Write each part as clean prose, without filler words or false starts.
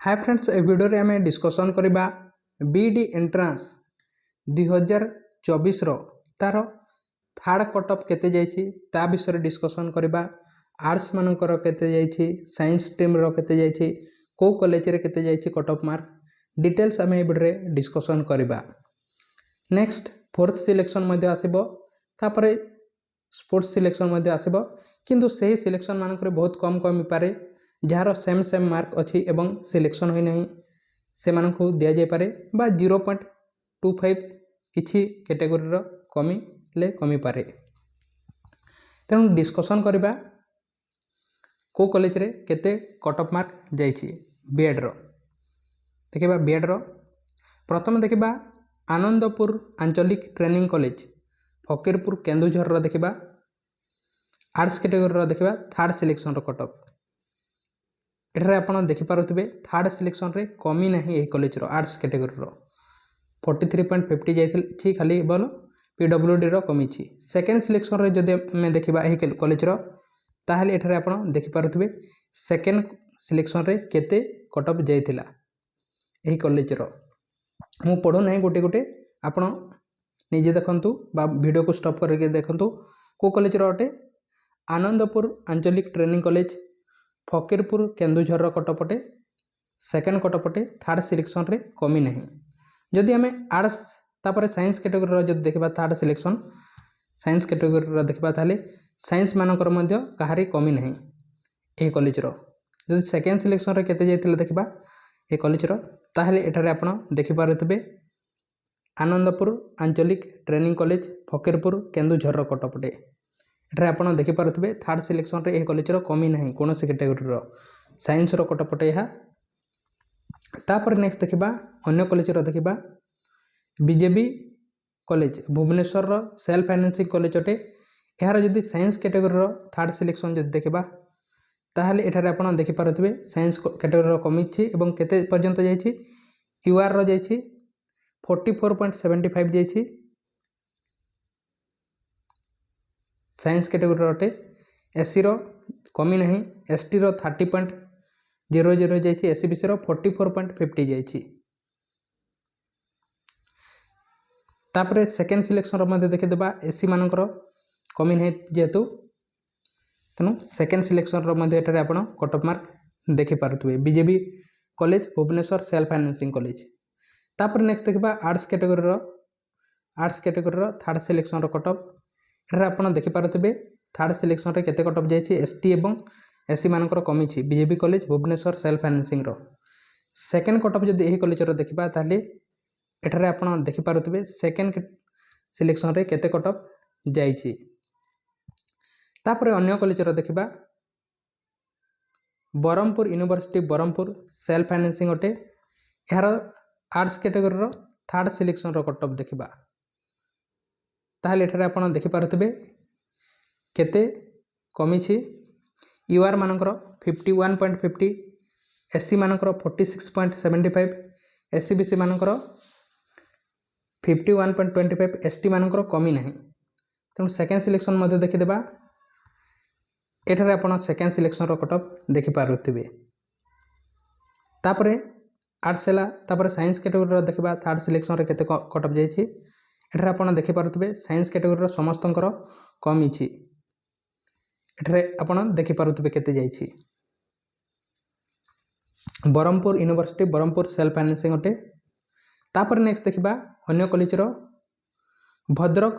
Hi friends ए video रे आम discussion करबा बीडी एंट्रांस 2024 रो तार थर्ड कट ऑफ केते जाईछि ता विषय रे डिस्कसन करबा। आर्ट्स मानकर केते जाईछि, साइंस स्ट्रीम रो केते जाईछि, को कॉलेज रे केते जाईछि कट ऑफ मार्क डिटेल्स आम ए वीडियो रे डिस्कसन करबा। नेक्स्ट फोर्थ सिलेक्शन मध्ये आसीबो, तापरे स्पोर्ट्स सिलेक्शन मध्ये आसीबो, किंतु सही सिलेक्शन मानकर बहुत कम कमी पारे जार सेम मार्क अच्छी एवं सिलेक्शन होई नहीं से मानकु दिया जाय पारे बा 0.25 किछि कैटेगोरी रो कमी ले कमी पारे। तेणु डिस्कसन करबा को कॉलेज रे केते कट ऑफ मार्क जाइछि बीएड रो। देखिबा बीएड रो प्रथम देखिबा आनंदपुर आंचलिक ट्रेनिंग कॉलेज फकीरपुर केन्दुझर रो। देखिबा आर्ट्स कैटेगोरी रो देखिबा थर्ड सिलेक्शन रो कट ऑफ एठारे आपण देखि पारुथिबे थर्ड सिलेक्शन रे कमी नहीं एही कॉलेज रो आर्ट्स कैटेगोरी रो 43.50 जाइछि खाली बोल पीडब्ल्यूडी रो कमी छि। सेकेंड सिलेक्शन रे जदि मैं देखिबा एही कॉलेज रो ताहले एठारे आपण देखि पारुथिबे सेकेंड सिलेक्शन रे केते कट ऑफ जाइथिला एही कॉलेज रो। मु पढो नै गोटे गोटे आपण निजे देखंतु बा वीडियो को स्टॉप करके देखंतु को कॉलेज रो अटे आनंदपुर आंचलिक ट्रेनिंग कॉलेज फकीरपुर केन्दुझर कटपटे सेकेंड कटपटे थर्ड सिलेक्शन रे कमी नहीं। जदि आम आर्ट्स तापर साइंस कैटेगोरी रो जदि देखबा थर्ड सिलेक्शन साइंस कैटेगोरी रो देखबा ताले साइंस मानकर मध्य कहारी कमी नहीं ए कॉलेज रो। जदि सेकेंड सिलेक्शन रे केते जाइतिले देखबा ए कॉलेज रो ताहले एठारे आपण देखि पारुथिबे आनंदपुर आंचलिक ट्रेनिंग कॉलेज फकीरपुर केन्दुझर कटपटे एठारे आपण देखि पारुथिबे थर्ड सिलेक्शन रे ए कॉलेज रो कमी नहीं कोनोसी कैटेगोरी रो साइंस रो कटपटे यहा। तापर नेक्स्ट देखिबा अन्य कॉलेज रो देखिबा बीजेबी कॉलेज भुवनेश्वर रो सेल्फ फाइनेंसिंग कॉलेज अटे। यार जदि साइंस कैटेगोरी रो थर्ड सिलेक्शन जदि देखिबा ताहले एठारे आपण देखि पारुथिबे साइंस कैटेगोरी रो कमी छि एवं केते पर्यंत जाइछि यूआर रो जाइछि 44.75 जाइछि साइंस कैटेगोरी अटे। एससी रो कमी नहीं एसटी रो 30.00 जाइछि एससीबीसी रो 44.50 जाइछि। तापरे सेकेंड सिलेक्शन रो मध्ये देखि देबा एससी मानकर कमी नहीं जेतु तनु सेकेंड सिलेक्शन रो मध्ये एटारे आपण कट ऑफ मार्क देखि पारुथबे BJB college Bhubaneswar self financing college. तापर नेक्स्ट देखिबा आर्ट्स कैटेगोरी रो थर्ड सिलेक्शन रो कट ऑफ एठारे आपण देखि पारुथिबे थर्ड सिलेक्शन रे केते कट ऑफ जाइछि एसटी एवं एससी मानकर कमी छि BJB college Bhubaneswar self financing रो। सेकेंड कट ऑफ जदि एही कॉलेज रो देखिबा ताले एठारे आपण देखि पारुथिबे सेकेंड सिलेक्शन रे केते कट ऑफ जाइछि। तापर अन्य कॉलेज रो देखिबा Berhampur university Berhampur self financing अटे। यार आर्ट्स कैटेगोरी रो थर्ड सिलेक्शन रो कट ऑफ देखिबा ताहले एठारे आपण देखि पारुथिबे केते कमी छि यूआर मानकर 51.50 एससी मानकर 46.75 एससीबीसी मानकर 51.25 एसटी मानकर कमी नहीं। तेणु सेकेंड सिलेक्शन मध्ये देखि देबा एठारे आपण सेकेंड सिलेक्शन रो कट ऑफ देखि पारुथिबे। तापरे आर्ट्स हैला तापरे साइंस कैटेगोरी रो देखिबा थर्ड सिलेक्शन रे केते कट ऑफ जाइछि एठारे आपण देखि पारुथिबे साइंस कैटेगोरी रो समस्तंकर कमी छि एठारे आपण देखि पारुथिबे केते जाइछि Berhampur university Berhampur self financing अटे। तापर नेक्स्ट देखिबा अन्य कॉलेज रो Bhadrak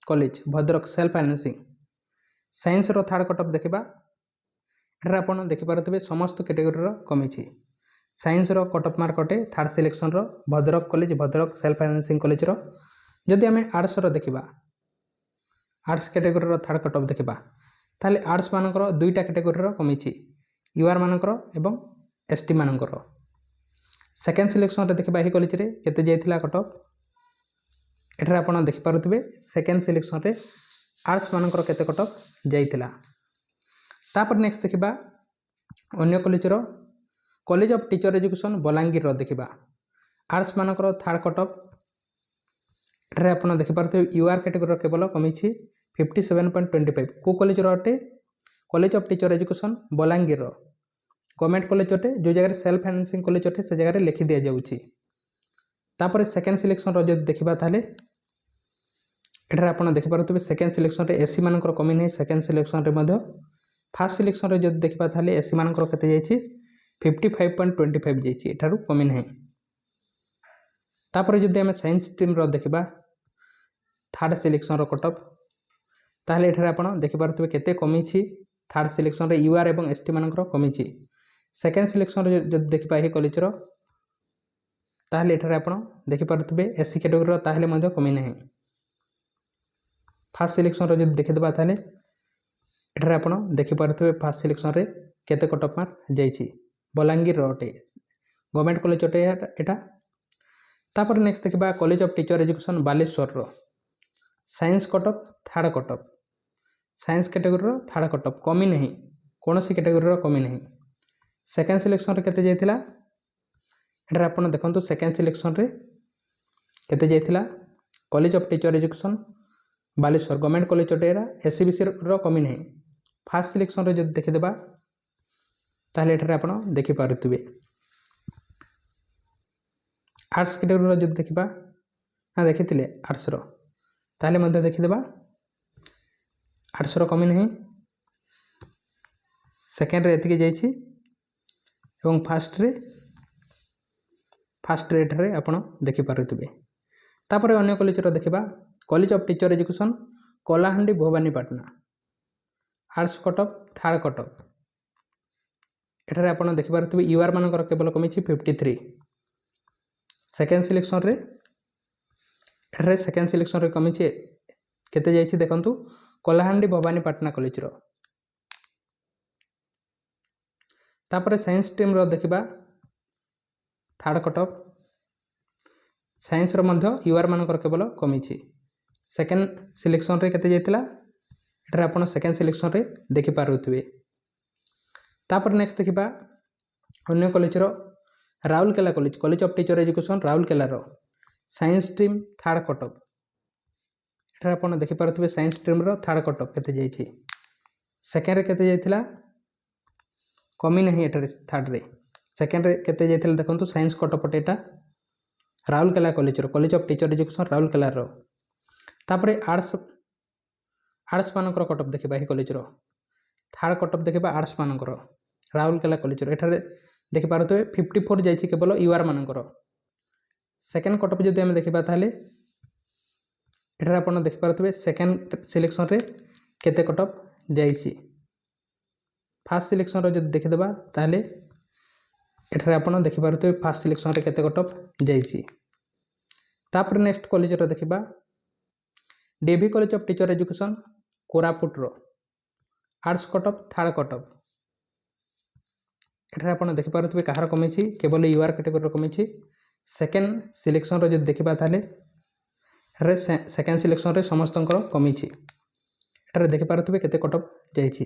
college Bhadrak self financing science रो थर्ड कट ऑफ देखिबा एठारे आपण देखि पारुथिबे समस्त कैटेगोरी रो कमी छि साइंस रो कट ऑफ मार्क अटे थर्ड सिलेक्शन रो Bhadrak college Bhadrak self financing college रो। जदि आम आर्ट्स रो देखिबा आर्ट्स कैटेगोरी रो थर्ड कट ऑफ देखिबा ताले आर्ट्स मानकर दुईटा कैटेगोरी रो कमी छि यूआर मानकर एवं एसटी मानकर। सेकेंड सिलेक्शन रे देखिबा एही कॉलेज रे केते जाइथिला कट ऑफ एठारे आपण देखि पारुथिबे सेकेंड सिलेक्शन रे आर्ट्स मानकर केते कट ऑफ जाइथिला। तापर नेक्स्ट देखिबा अन्य कॉलेज रो college of teacher education Balangir रो देखिबा आर्ट्स मानकर थर्ड कट ऑफ एठारे आपण देखि पारुथिबे यूआर कैटेगोरी रो केवल कमी छि 57.25 को कॉलेज रो अटे college of teacher education Balangir रो गवर्नमेंट कॉलेज अटे जो जगह सेल्फ फाइनेंसिंग कॉलेज अटे से जगह लिखि दि जाउछि। तापर सेकेंड सिलेक्शन रो जब देखिबा ताले एठारे आपण देखि पारुथिबे सेकेंड सिलेक्शन रे एससी मानकर कमी नै। सेकेंड सिलेक्शन रे मध्य फर्स्ट सिलेक्शन रे जब देखिबा ताले एससी मानकर केते जायछि 55.25 जायछि, एठारु कमी नै। तापर जदि हम साइंस स्ट्रीम रो देखिबा थर्ड सिलेक्शन रो कट ऑफ ताले एठारे आपण देखि पारुथिबे केते कमी छि। थर्ड सिलेक्शन रे यूआर एवं एसटी मानकर कमी छि। सेकेंड सिलेक्शन रे जदि देखिबा हे कॉलेज रो ताले एठारे आपण देखि पारुथिबे एससी कैटेगरी रो ताले मध्य कमी नै। फर्स्ट सिलेक्शन रो जदि देखिदबा ताले एठारे आपण देखि पारुथिबे फर्स्ट सिलेक्शन रे केते कट ऑफ मार्क जायछि। बलांगीर रो अटे गवर्नमेंट कॉलेज अटे एटा। तापर नेक्स्ट देखिबा college of teacher education Baleswar रो science cut off third cut off. Science category रो थर्ड कट ऑफ कमी नहीं, कोनोसी कैटेगरी रो कमी नहीं। सेकेंड सिलेक्शन रे केते जायतिला एठारे आपण देखंतु सेकेंड सिलेक्शन रे केते जायतिला college of teacher education Baleswar government college अटेरा एससीबीसी रो कमी नहीं। फर्स्ट सिलेक्शन रे जदि देखिदेबा ताले एठारे आपण देखि पारुथिबे आर्ट्स कैटेगरी रो जदि देखिबा हां देखिथिले आर्ट्स रो ताले मध्ये देखिदेबा आर्ट्स रो कमी नहीं। सेकेंड रे एतिके जायछि एवं फर्स्ट रे एठारे आपण देखि पारुथिबे। तापर अन्य कॉलेज रो देखिबा college of teacher education Kalahandi Bhawanipatna arts cut off third cut off एठारे आपण देखि पारुथिबे यूआर मानकर केवल कमी छि 53। सेकेंड सिलेक्शन रे एठारे सेकेंड सिलेक्शन रे कमी छि केते जायछि देखंतु कलाहांडी भवानीपाटना कॉलेज रो। तापर साइंस स्ट्रीम रो देखिबा थर्ड कट ऑफ साइंस रो मध्य यूआर मानकर केवल कमी छि। सेकेंड सिलेक्शन रे केते जायतिला एठारे आपण सेकेंड सिलेक्शन रे देखि पारुथिबे। तापर नेक्स्ट देखिबा अन्य कॉलेज रो Rourkela college college of teacher education Rourkela रो science stream third cut off एठारे आपण देखि पारुथिबे साइंस स्ट्रीम रो थर्ड कट ऑफ केते जायछि। सेकेंड रे केते जायतिला कमी नहीं एठारे थर्ड रे। सेकेंड रे केते जायतिला देखंतु साइंस कट ऑफ एटा राउरकेला कॉलेज रो college of teacher education Rourkela रो। तापर आर्ट्स मानकर कट ऑफ देखिबा हे कॉलेज रो थर्ड कट ऑफ देखिबा आर्ट्स मानकर राउरकेला कॉलेज रो एठारे देखि पारुथबे 54 जायछि केवल यूआर मानकर। सेकेंड कट ऑफ जदि हम देखिबा ताले एठारे आपण देखि पारुथबे सेकेंड सिलेक्शन रे केते कट ऑफ जायछि। फर्स्ट सिलेक्शन रो जदि देखिदबा ताले एठारे आपण देखि पारुथबे फर्स्ट सिलेक्शन रे केते कट ऑफ जायछि। तापर नेक्स्ट कॉलेज रो देखिबा DV college of teacher education Koraput रो arts cut off third cut off एठारे आपण देखि पारुथबे कहार कमी छि केवल यूआर कैटेगरी रो कमी छि। सेकेंड सिलेक्शन रो जदि देखिबा ताले एठारे सेकेंड सिलेक्शन रे समस्तंकर कमी छि एठारे देखि पारुथबे केते कट ऑफ जायछि।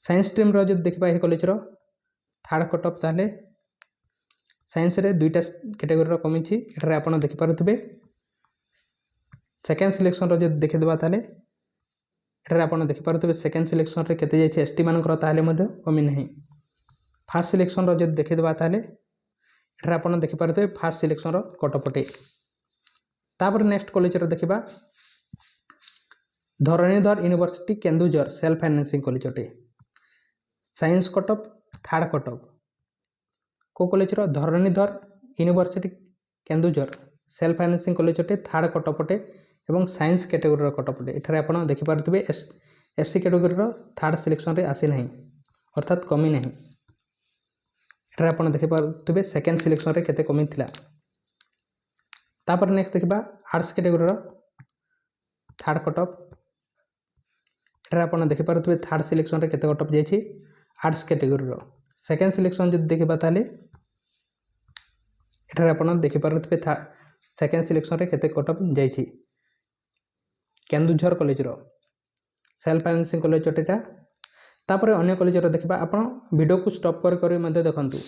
साइंस स्ट्रीम रो जदि देखिबा हे कॉलेज रो थर्ड कट ऑफ ताले साइंस रे दुईटा कैटेगरी रो कमी छि एठारे आपण देखि पारुथबे सेकेंड सिलेक्शन रो जदि देखिदबा ताले एठारे आपण देखि पारुथबे सेकेंड सिलेक्शन रे केते जायछि एसटी मानकर ताले मध्ये कमी नहीं। फर्स्ट सिलेक्शन रो जदि देखिदबा ताले एठारे आपण देखि पारुथबे फर्स्ट सिलेक्शन रो कट ऑफ अटे। तापर नेक्स्ट कॉलेज रो देखिबा Dharanidhar university Keonjhar self financing college अटे science cut off third cut off को कॉलेज रो Dharanidhar university Keonjhar self financing college अटे थर्ड कट ऑफ अटे एवं साइंस कैटेगरी रो कट ऑफ अटे। एठारे आपण देखि पारुथबे एससी कैटेगरी रो थर्ड सिलेक्शन रे आसी नहीं अर्थात कमी नहीं। एठारे आपण देखि पारुथबे सेकेंड सिलेक्शन रे केते कमी थिला। तापर नेक्स्ट देखिबा आर्ट्स कैटेगरी रो थर्ड कट ऑफ एठारे आपण देखि पारुथबे थर्ड सिलेक्शन रे केते कट ऑफ जायछि आर्ट्स कैटेगरी रो। सेकेंड सिलेक्शन जदि देखिबा ताले एठारे आपण देखि पारुथबे सेकेंड सिलेक्शन रे केते कट ऑफ जायछि केन्दुझर कॉलेज रो सेल्फ फाइनेंसिंग कॉलेज अटेटा। तापर अन्य कॉलेज रो देखिबा आपण वीडियो को स्टॉप कर मध्ये देखंतु।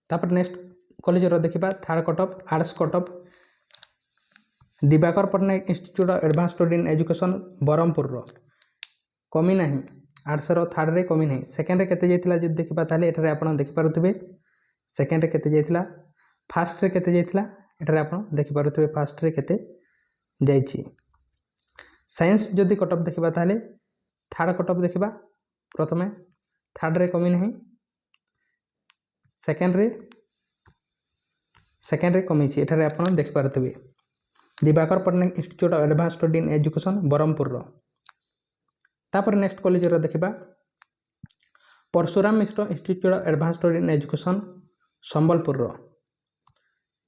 तापर नेक्स्ट कॉलेज रो देखिबा third cut off arts cut off Diwakar Patnaik institute of advance study in education Berhampur रो कमी नहीं आर्ट्सर थार्ड रे कमी नहीं सेकेंड रे केते जाइतिला जदि देखिबा ताले एठारे आपण देखि पारुथिबे सेकेंड रे केते जाइतिला फर्स्ट रे केते जाइतिला एठारे आपण देखि पारुथिबे फर्स्ट रे केते जाइछि साइंस जदि कट ऑफ देखिबा ताले थर्ड कट ऑफ देखिबा प्रथमे थर्ड रे कमी नहीं सेकेंड रे कमी छि एठारे आपण देखि पारुथिबे Diwakar Pattnaik institute of advance study in education Brahmapur तापर नेक्स्ट कॉलेज रो देखिबा Parshuram Mishra institute of advance study in education Sambalpur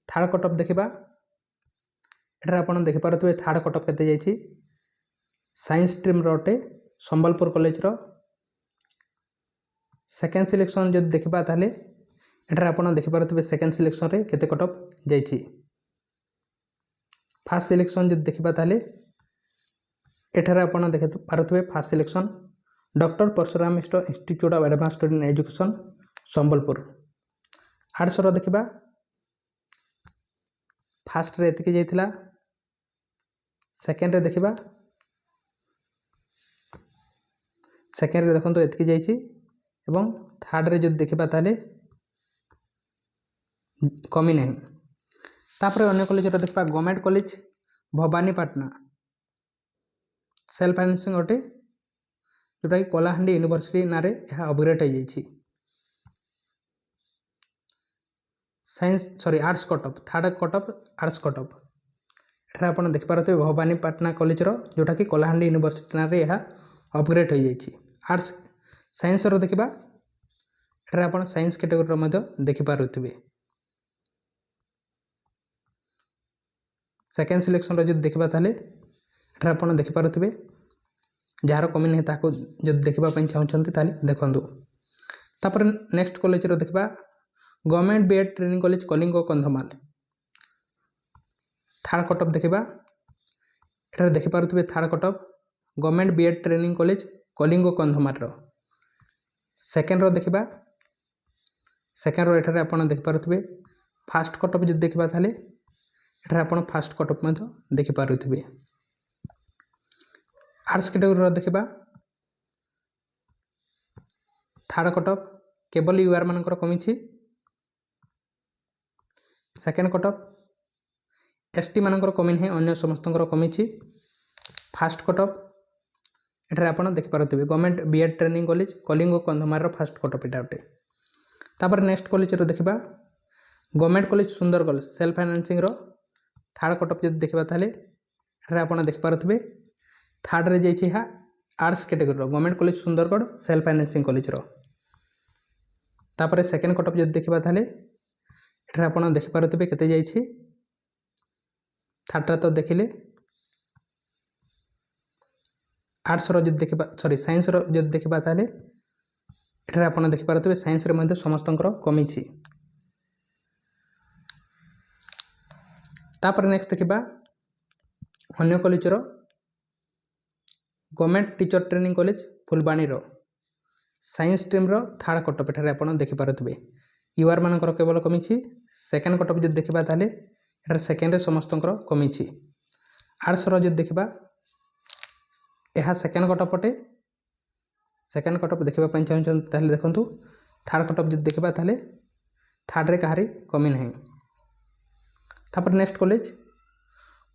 third cut off देखिबा एठारे आपण देखि पारुथिबे थर्ड कट ऑफ केते जाइछि साइंस स्ट्रीम रोटे संबलपुर कॉलेज रो सेकेंड सिलेक्शन जदि देखिबा ताले एठारे आपण देखि पारुथिबे सेकेंड सिलेक्शन रे केते कट ऑफ जाइछि फर्स्ट सिलेक्शन जदि देखिबा ताले एठारे आपण देखि पारुथिबे first selection doctor Parshuram Mishra institute of advance study in education Sambalpur arts रो देखिबा फर्स्ट रे एतिके जाइतिला सेकेंड रे देखिबा सेकेंड रे देखंतु एतिके जाइछि एवं थर्ड रे जदि देखिबा ताले कमी नहीं तापर अन्य कॉलेज रो देखिबा government college Bhawanipatna self financing अटे जोटा कि कलाहांडी यूनिवर्सिटी नारे यह अपग्रेड हो जाइछि science sorry arts cut off third cut off arts cut off एठारे आपण देखि पारते भवानीपाटना कॉलेज रो जोटा कि कलाहांडी यूनिवर्सिटी नारे यह अपग्रेड हो जाइछि आर्ट्स साइंस रो देखिबा एठारे आपण साइंस कैटेगरी रो मध्ये देखि पारुथिबे सेकेंड सिलेक्शन रो जदि देखिबा ताले एठारे आपण देखि पारुथिबे जार कमी नहीं ताको जदि देखिबा पई चाहउछन्ती ताले देखंतु तापर नेक्स्ट कॉलेज रो देखिबा government BEd training college Kalinga Kandhamal third cut off देखिबा एठारे देखि पारुथिबे third cut off government BEd training college Kalinga Kandhamal रो सेकेंड रो देखिबा सेकेंड रो एठारे आपण देखि पारुथिबे फर्स्ट कट ऑफ जदि देखिबा ताले एठारे आपण फर्स्ट कट ऑफ मध्ये देखि पारुथिबे आर्ट्स कैटेगरी रो देखिबा थर्ड कट ऑफ केवल यूआर मानकर कमी छि सेकेंड कट ऑफ एसटी मानकर कमी नहीं अन्य समस्तंकर कमी छि फर्स्ट कट ऑफ एठारे आपण देखि पारुथिबे government BEd training college Kalinga Kandhamal रो फर्स्ट कट ऑफ एटा उटे तापर नेक्स्ट कॉलेज रो देखिबा government college Sundargarh self financing रो थर्ड कट ऑफ जदि देखिबा ताले एठारे आपण देखि पारुथिबे थर्ड रे जाइछि हा आर्ट्स कैटेगरी रो government college Sundargarh self financing college रो तापर सेकेंड कट ऑफ जदि देखिबा ताले एठारे आपण देखि पारुथिबे केते जाइछि थर्ड तो देखिले आर्ट्स रो जदि देखिबा सॉरी साइंस रो जदि देखिबा ताले एठारे आपण देखि पारुथिबे साइंस रे मध्ये समस्तंकर कमी छि तापर नेक्स्ट देखिबा अन्य कॉलेज रो government teacher training college Phulbani रो साइंस स्ट्रीम रो थर्ड कट ऑफ एठारे आपण देखि पारुथिबे यूआर मानकर केवल कमी छि सेकेंड कट ऑफ जदि देखिबा ताले एठारे सेकेंड रे समस्तंकर कमी छि आर्ट्स रो जदि देखिबा यह सेकेंड कट ऑफ अटे सेकेंड कट ऑफ देखिबा पई चाहछन ताले देखंतु थर्ड कट ऑफ जदि देखिबा ताले थर्ड रे कहारी कमी नहीं तापर next college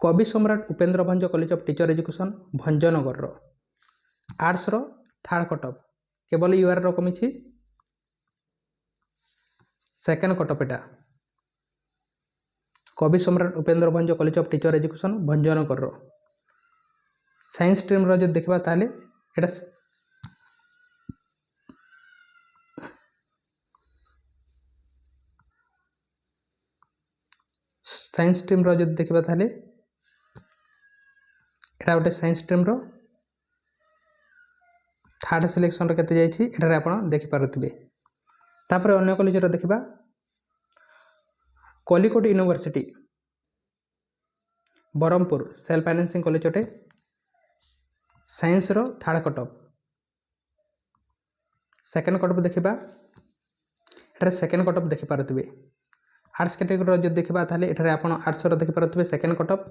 Kabi Samrat Upendra Bhanja college of teacher education Bhanjanagar रो आर्ट्स रो थर्ड कट ऑफ केवल यूआर रो कमी छि सेकेंड कट ऑफ एटा Kabi Samrat Upendra Bhanja college of teacher education Bhanjanagar रो साइंस स्ट्रीम रो जो देखबा ताले एटा साइंस स्ट्रीम रो जो देखबा ताले एटा गोटे साइंस स्ट्रीम रो थर्ड सिलेक्शन रो केते जाइछि एटारे आपण देखि पारुथिबे तापर अन्य कॉलेज रो देखिबा Khallikote university Brahmapur self financing college अटे साइंस रो third cut off second cut off देखिबा एटारे सेकेंड कट ऑफ देखि पारुथिबे आर्ट्स कैटेगरी रो जदि देखिबा ताले एटारे आपण आर्ट्स रो देखि पारुथिबे सेकेंड कट ऑफ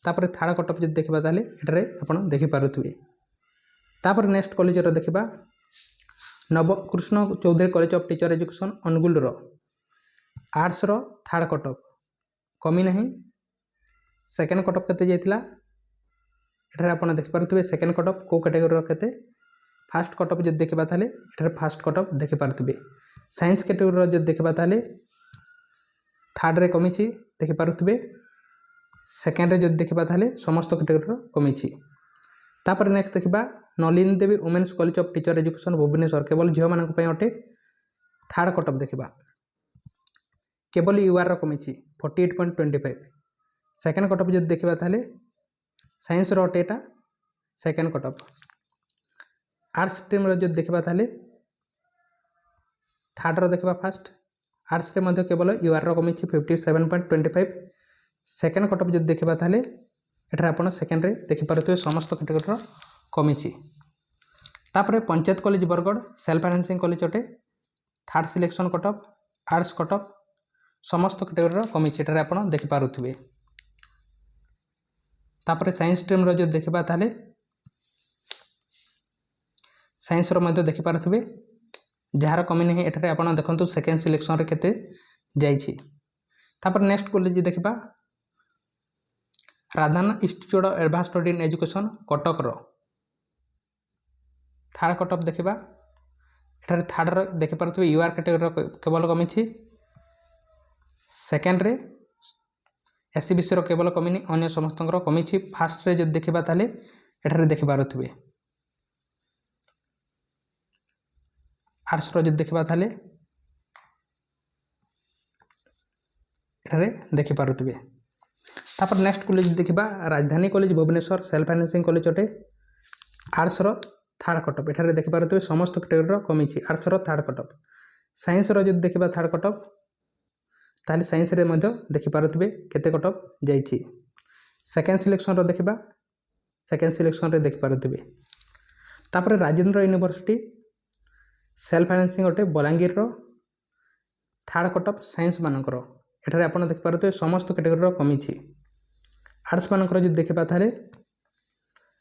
तापर थर्ड कट ऑफ जदि देखिबा ताले एटारे आपण देखि पारुथिबे तापर नेक्स्ट कॉलेज रो देखिबा Nabakrushna Choudhury college of teacher education Angul arts रो थर्ड कट ऑफ कमी ना सेकेंड कट ऑफ केते जाइतिला एठारे आपण देखि पारुथिबे सेकेंड कट ऑफ को कैटेगरी रो केते फास्ट कट ऑफ जदि देखबा ताले एठारे फास्ट कट ऑफ देखि पारुथिबे साइंस कैटेगरी रो जदि देखबा ताले थर्ड रे कमिछि देखि पारुथिबे सेकेंड रे जदि देखबा ताले समस्त कैटेगरी रो कमिछि तापर नेक्स्ट देखबा Nalini Devi women's college of teacher education Bhubaneswar केवल झियो मानक पय अटे थर्ड कट ऑफ देखबा केवल यूआर रो कमिछि 48.25 सेकेंड कट ऑफ जदि देखबा ताले साइंस रो अटे एटा second cut off arts stream रो जदि देखबा ताले थर्ड रो देखबा फास्ट आर्ट्स रे मध्ये केवल यूआर रो कमिछि 57.25 सेकेंड कट ऑफ जदि देखबा ताले एठारे आपण सेकेंड रे देखि पारुथिबे समस्त कैटेगरी रो कमिछि तापरे panchayat college Bargarh self financing college अटे third selection cut off arts cut off समस्त कैटेगरी रो कमिछि एठारे आपण देखि पारुथिबे तापरे साइंस स्ट्रीम रो जो देखबा ताले साइंस रो मध्ये देखि पारुथिबे जहार कमी नहीं एठारे आपण देखंतु सेकेंड सिलेक्शन रे केते जाइछि तापर नेक्स्ट कॉलेज देखबा राधान institute of advance study in education Cuttack रो थर्ड कट ऑफ देखबा एठारे थर्ड रो देखि पारुथिबे यूआर कैटेगरी रो केवल कमिछि सेकेंड रे एससीबीसी रो केवल कमी नहीं अन्य समस्त रो कमिछि फास्ट रे जो देखबा ताले एठारे देखि पारुथिबे आर्ट्स रो जो देखबा ताले एठारे देखि पारुथिबे तापर नेक्स्ट कॉलेज देखबा Rajdhani college Bhubaneswar self financing college अटे आर्ट्स रो थर्ड कट ऑफ एठारे देखि पारुथिबे समस्त कैटेगरी रो कमिछि आर्ट्स रो थर्ड कट ऑफ साइंस रो जो देखबा थर्ड कट ऑफ ताले साइंस रे मध्ये देखि पारुथिबे केते कट ऑफ जाइछि सेकेंड सिलेक्शन रो देखबा सेकेंड सिलेक्शन रे देखि पारुथिबे तापर राजेंद्र यूनिवर्सिटी सेल्फ फाइनेंसिंग अटे बलांगीर रो थर्ड कट ऑफ साइंस मानकर एठारे आपण देखि पारुथिबे समस्त कैटेगरी रो कमिछि आर्ट्स मानकर जो देखबा ताले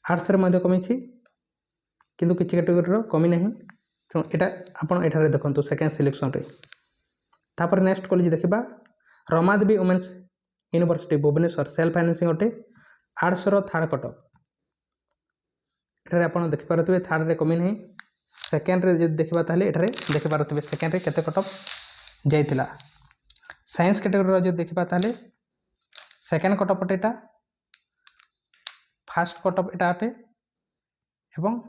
आर्ट्स रे मध्ये कमिछि किंतु किछि कैटेगरी रो कमी नाही तो एटा आपण एठारे देखंतु सेकेंड सिलेक्शन रे तापर नेक्स्ट कॉलेज देखबा Ramadevi women's university Bhubaneswar self financing अटे आर्ट्स रो थर्ड कट ऑफ एठारे आपण देखि पारुथिबे थर्ड रे कमी नाही सेकेंड रे जे देखबा ताले एठारे देखि पारुथिबे सेकेंड रे केते कट ऑफ जाइतिला साइंस कैटेगरी रो जे देखबा ताले सेकेंड कट ऑफ एटा फास्ट कट ऑफ एटा अटे एवं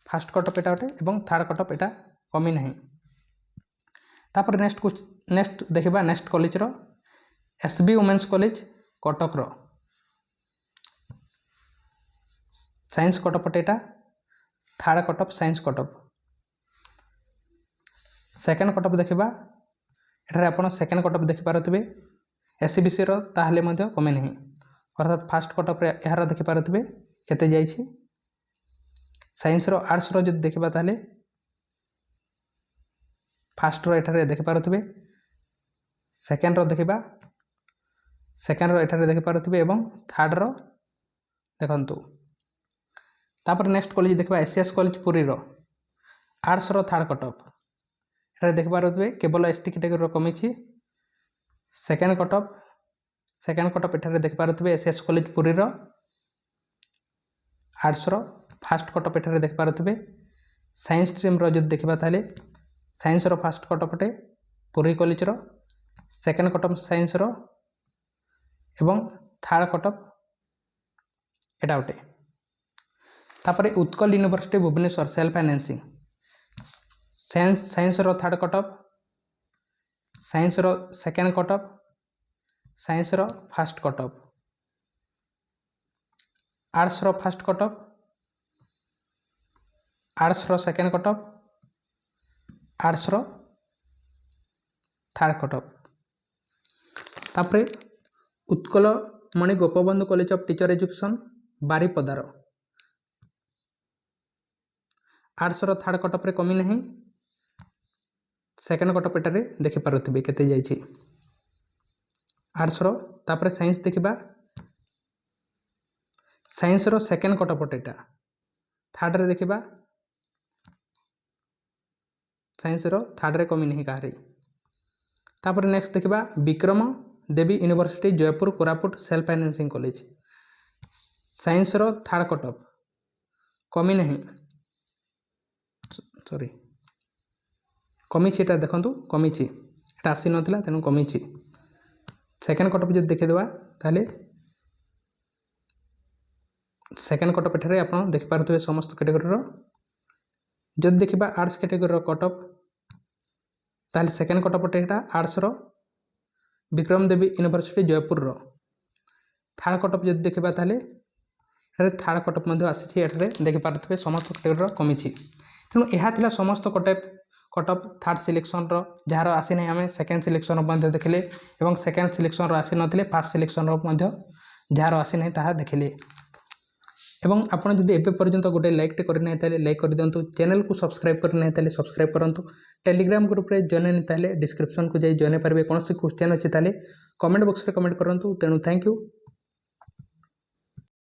फास्ट कट ऑफ एटा अटे एवं थर्ड कट ऑफ एटा कमी नहीं तापर नेक्स्ट देखबा नेक्स्ट कॉलेज रो एसबी वुमेन्स कॉलेज कटक रो साइंस कट ऑफ एटा third cut off science cut off second cut off देखबा एठारे आपण सेकेंड कट ऑफ देखि पारुथिबे एससीबीसी रो ताहले मध्ये कमे नहीं अर्थात फास्ट कट ऑफ रे एहार देखि पारुथिबे केते जाइछि साइंस रो आर्ट्स रो जदि देखबा ताहले फास्ट रो एठारे देखि पारुथिबे सेकेंड रो देखबा सेकेंड रो एठारे देखि पारुथिबे एवं थर्ड रो देखंतु तापर नेक्स्ट कॉलेज देखबा एसएस कॉलेज पुरी रो आर्ट्स रो थर्ड कट ऑफ एठारे देखि पारुथिबे केवल एसटी कैटेगरी रो कमिछि सेकेंड कट ऑफ एठारे देखि पारुथिबे एसएस कॉलेज पुरी रो आर्ट्स रो फास्ट कट ऑफ एठारे देखि पारुथिबे साइंस स्ट्रीम रो जदि देखबा ताले साइंस रो फास्ट कट ऑफ अटे पुरी कॉलेज रो सेकेंड कट ऑफ साइंस रो एवं थर्ड कट ऑफ एटा अटे तापरे Utkal university Bhubaneswar self financing science रो थर्ड कट ऑफ साइंस रो सेकेंड कट ऑफ साइंस रो फास्ट कट ऑफ आर्ट्स रो फास्ट कट ऑफ आर्ट्स रो सेकेंड कट ऑफ आर्ट्स रो थर्ड कट ऑफ तापरे Utkal Mani Gopabandhu college of teacher education बारीपदार arts रो third cut off रे कमी नहीं सेकेंड कट ऑफ एटारे देखि पारुथिबे केते जाइछि आर्ट्स रो तापरे साइंस देखिबा साइंस रो सेकेंड कट ऑफ एटा थर्ड रे देखिबा साइंस रो थर्ड रे कमी नहीं काहरी तापर नेक्स्ट देखिबा Vikram Devi university Jeypore Koraput self financing college science रो थर्ड कट ऑफ कमी नहीं सॉरी कमी एटा देखंतु कमी एटा आसी नथिला तेनु कमी सेकेंड कट ऑफ जब देखिदेबा ताले सेकेंड कट ऑफ एठारे आपण देखि पारुथबे समस्त कैटेगरी रो जब देखिबा आर्ट्स कैटेगरी रो कट ऑफ ताले सेकेंड कट ऑफ एटा आर्ट्स रो विक्रम देवी यूनिवर्सिटी जयपुर रो थर्ड कट ऑफ जब देखिबा ताले थर्ड कट ऑफ मध्ये आसी एठारे देखि पारुथबे समस्त कैटेगरी रो कमी तेणु यह थिला समस्त कट ऑफ थर्ड सिलेक्शन रो जार आसी नहीं आम सेकेंड सिलेक्शन रो देखिले एवं सेकेंड सिलेक्शन रो आसी नथिले फर्स्ट सिलेक्शन रो मध्ये जार आसी नहीं ताहा देखिले एवं आपण जदि एबे पर्यंत गोटे लाइक टे करना ताले लाइक कर दियंतु चैनल को सब्सक्राइब करना ताले सब्सक्राइब करंतु टेलीग्राम ग्रुप रे जॉइन नहीं ताले डिस्क्रिप्शन को जाई जॉइन पारबे कोनोसी क्वेश्चन अछि ताले कमेंट बॉक्स रे कमेंट करंतु तेणु थैंक यू।